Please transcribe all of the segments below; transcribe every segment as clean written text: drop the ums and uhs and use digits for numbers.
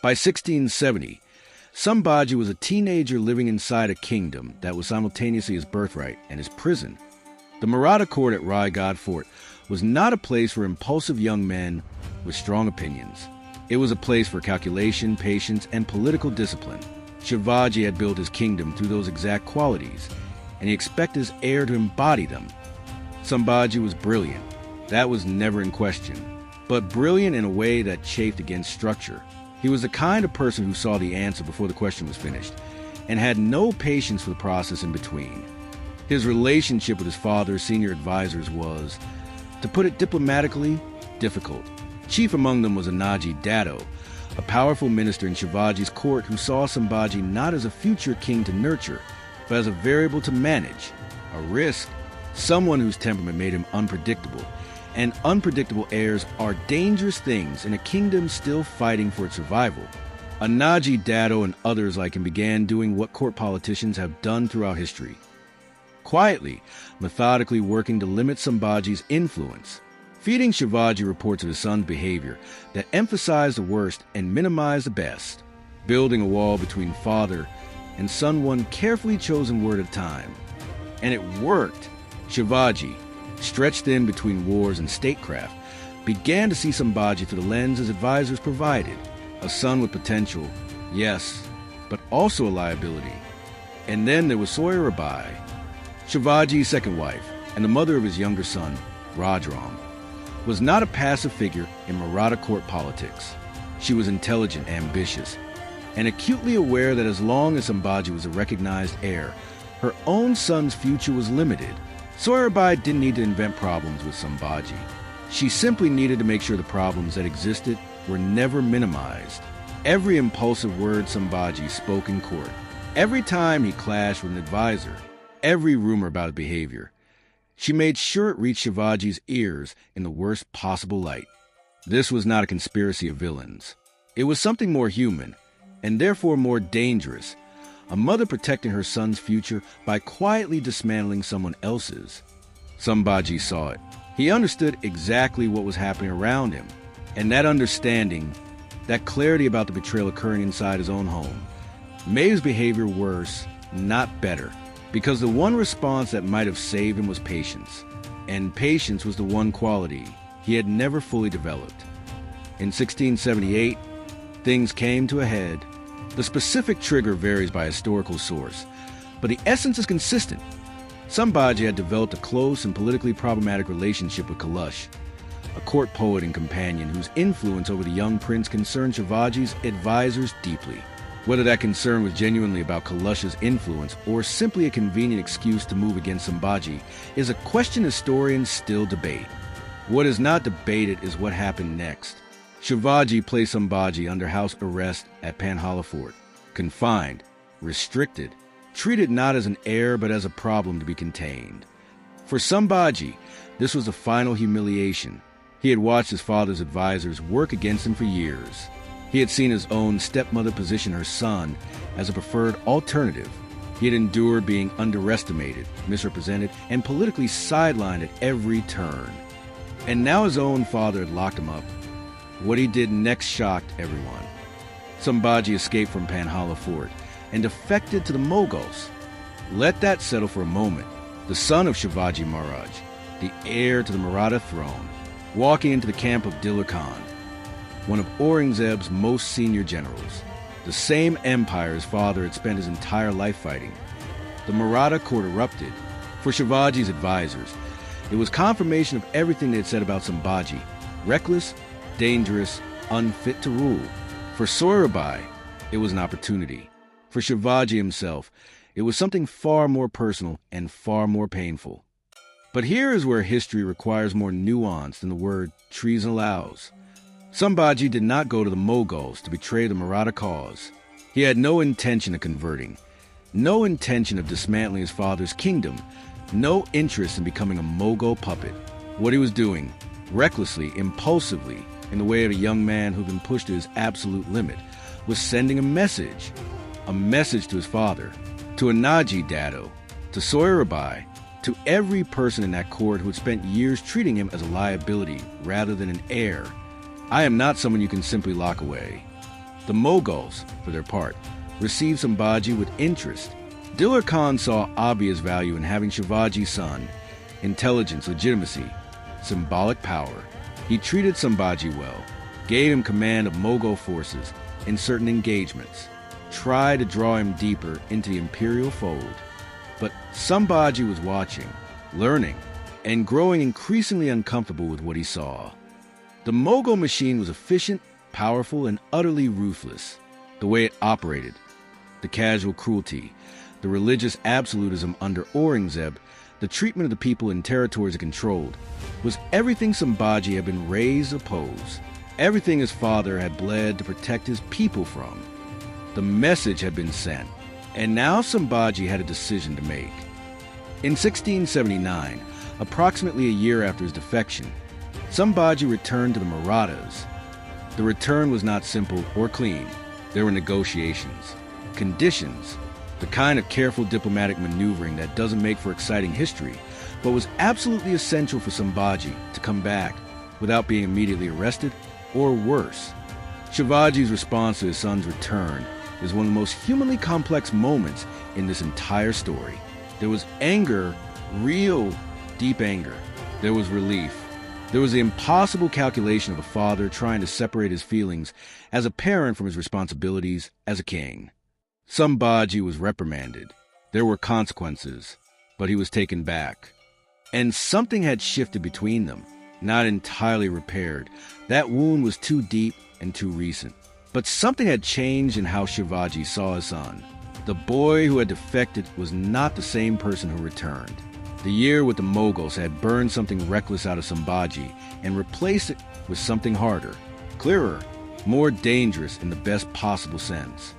By 1670, Sambhaji was a teenager living inside a kingdom that was simultaneously his birthright and his prison. The Maratha court at Raigad Fort was not a place for impulsive young men with strong opinions. It was a place for calculation, patience, and political discipline. Shivaji had built his kingdom through those exact qualities, and he expected his heir to embody them. Sambhaji was brilliant. That was never in question, but brilliant in a way that chafed against structure. He was the kind of person who saw the answer before the question was finished, and had no patience for the process in between. His relationship with his father's senior advisors was, to put it diplomatically, difficult. Chief among them was Anaji Dado, a powerful minister in Shivaji's court who saw Sambhaji not as a future king to nurture, but as a variable to manage, a risk, someone whose temperament made him unpredictable. And unpredictable heirs are dangerous things in a kingdom still fighting for its survival. Anaji Dado and others like him began doing what court politicians have done throughout history. Quietly, methodically working to limit Sambhaji's influence, feeding Shivaji reports of his son's behavior that emphasized the worst and minimized the best, building a wall between father and son one carefully chosen word at a time. And it worked. Shivaji, stretched thin between wars and statecraft, began to see Sambhaji through the lens his advisors provided, a son with potential, yes, but also a liability. And then there was Soyarabai, Shivaji's second wife, and the mother of his younger son, Rajram, was not a passive figure in Maratha court politics. She was intelligent, ambitious, and acutely aware that as long as Sambhaji was a recognized heir, her own son's future was limited. Soyarabai didn't need to invent problems with Sambhaji. She simply needed to make sure the problems that existed were never minimized. Every impulsive word Sambhaji spoke in court, every time he clashed with an advisor, every rumor about his behavior, she made sure it reached Shivaji's ears in the worst possible light. This was not a conspiracy of villains. It was something more human, and therefore more dangerous. A mother protecting her son's future by quietly dismantling someone else's. Sambhaji saw it. He understood exactly what was happening around him. And that understanding, that clarity about the betrayal occurring inside his own home, made his behavior worse, not better. Because the one response that might have saved him was patience. And patience was the one quality he had never fully developed. In 1678, things came to a head. The specific trigger varies by historical source, but the essence is consistent. Sambhaji had developed a close and politically problematic relationship with Kailash, a court poet and companion whose influence over the young prince concerned Shivaji's advisors deeply. Whether that concern was genuinely about Kailash's influence or simply a convenient excuse to move against Sambhaji is a question historians still debate. What is not debated is what happened next. Shivaji placed Sambhaji under house arrest at Panhala Fort, confined, restricted, treated not as an heir but as a problem to be contained. For Sambhaji, this was the final humiliation. He had watched his father's advisors work against him for years. He had seen his own stepmother position her son as a preferred alternative. He had endured being underestimated, misrepresented, and politically sidelined at every turn. And now his own father had locked him up. What he did next shocked everyone. Sambhaji escaped from Panhala Fort and defected to the Mughals. Let that settle for a moment. The son of Shivaji Maharaj, the heir to the Maratha throne, walking into the camp of Dilar Khan, one of Aurangzeb's most senior generals, the same empire his father had spent his entire life fighting. The Maratha court erupted. For Shivaji's advisors, it was confirmation of everything they had said about Sambhaji: reckless, dangerous, unfit to rule. For Soyarabai, it was an opportunity. For Shivaji himself, it was something far more personal and far more painful. But here is where history requires more nuance than the word treason allows. Sambhaji did not go to the Mughals to betray the Maratha cause. He had no intention of converting, no intention of dismantling his father's kingdom, no interest in becoming a Mughal puppet. What he was doing, recklessly, impulsively, in the way of a young man who'd been pushed to his absolute limit, was sending a message to his father, to Anaji Dado, to Soyarabai, to every person in that court who had spent years treating him as a liability rather than an heir. I am not someone you can simply lock away. The Mughals, for their part, received Sambhaji with interest. Dilar Khan saw obvious value in having Shivaji's son: intelligence, legitimacy, symbolic power. He treated Sambhaji well, gave him command of Mughal forces in certain engagements, tried to draw him deeper into the imperial fold. But Sambhaji was watching, learning, and growing increasingly uncomfortable with what he saw. The Mughal machine was efficient, powerful, and utterly ruthless. The way it operated, the casual cruelty, the religious absolutism under Aurangzeb, the treatment of the people in territories it controlled, was everything Sambhaji had been raised to oppose, everything his father had bled to protect his people from. The message had been sent, and now Sambhaji had a decision to make. In 1679, approximately a year after his defection, Sambhaji returned to the Marathas. The return was not simple or clean. There were negotiations, conditions, the kind of careful diplomatic maneuvering that doesn't make for exciting history, but was absolutely essential for Sambhaji to come back without being immediately arrested, or worse. Shivaji's response to his son's return is one of the most humanly complex moments in this entire story. There was anger, real, deep anger. There was relief. There was the impossible calculation of a father trying to separate his feelings as a parent from his responsibilities as a king. Sambhaji was reprimanded. There were consequences, but he was taken back. And something had shifted between them, not entirely repaired. That wound was too deep and too recent. But something had changed in how Shivaji saw his son. The boy who had defected was not the same person who returned. The year with the Mughals had burned something reckless out of Sambhaji and replaced it with something harder, clearer, more dangerous in the best possible sense.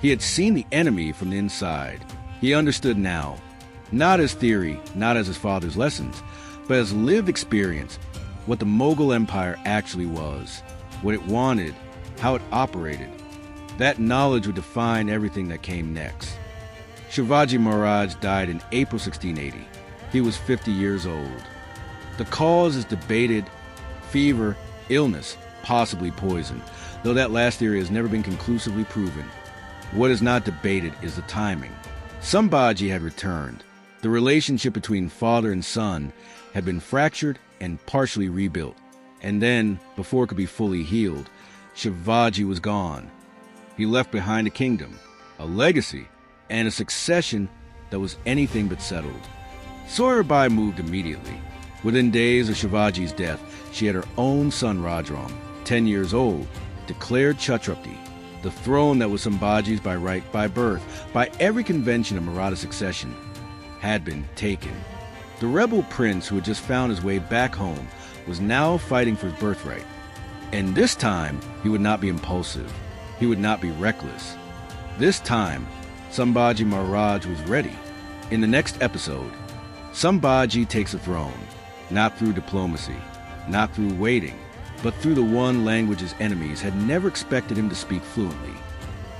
He had seen the enemy from the inside. He understood now, not as theory, not as his father's lessons, but as lived experience, what the Mughal Empire actually was, what it wanted, how it operated. That knowledge would define everything that came next. Shivaji Maharaj died in April 1680. He was 50 years old. The cause is debated: fever, illness, possibly poison, though that last theory has never been conclusively proven. What is not debated is the timing. Sambhaji had returned. The relationship between father and son had been fractured and partially rebuilt. And then, before it could be fully healed, Shivaji was gone. He left behind a kingdom, a legacy, and a succession that was anything but settled. Soyrabai moved immediately. Within days of Shivaji's death, she had her own son Rajram, 10 years old, declared Chhatrapati. The throne that was Sambhaji's by right, by birth, by every convention of Maratha succession, had been taken. The rebel prince who had just found his way back home was now fighting for his birthright. And this time, he would not be impulsive. He would not be reckless. This time, Sambhaji Maharaj was ready. In the next episode, Sambhaji takes the throne, not through diplomacy, not through waiting, but through the one language his enemies had never expected him to speak fluently: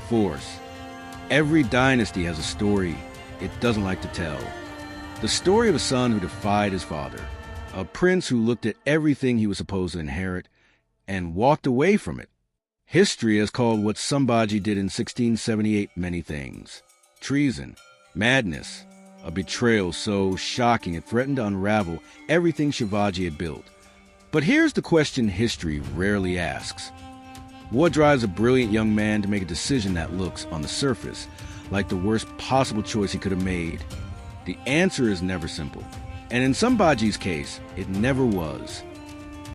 force. Every dynasty has a story it doesn't like to tell. The story of a son who defied his father, a prince who looked at everything he was supposed to inherit and walked away from it. History has called what Sambhaji did in 1678 many things: treason, madness, a betrayal so shocking it threatened to unravel everything Shivaji had built. But here's the question history rarely asks. What drives a brilliant young man to make a decision that looks, on the surface, like the worst possible choice he could have made? The answer is never simple. And in Sambhaji's case, it never was.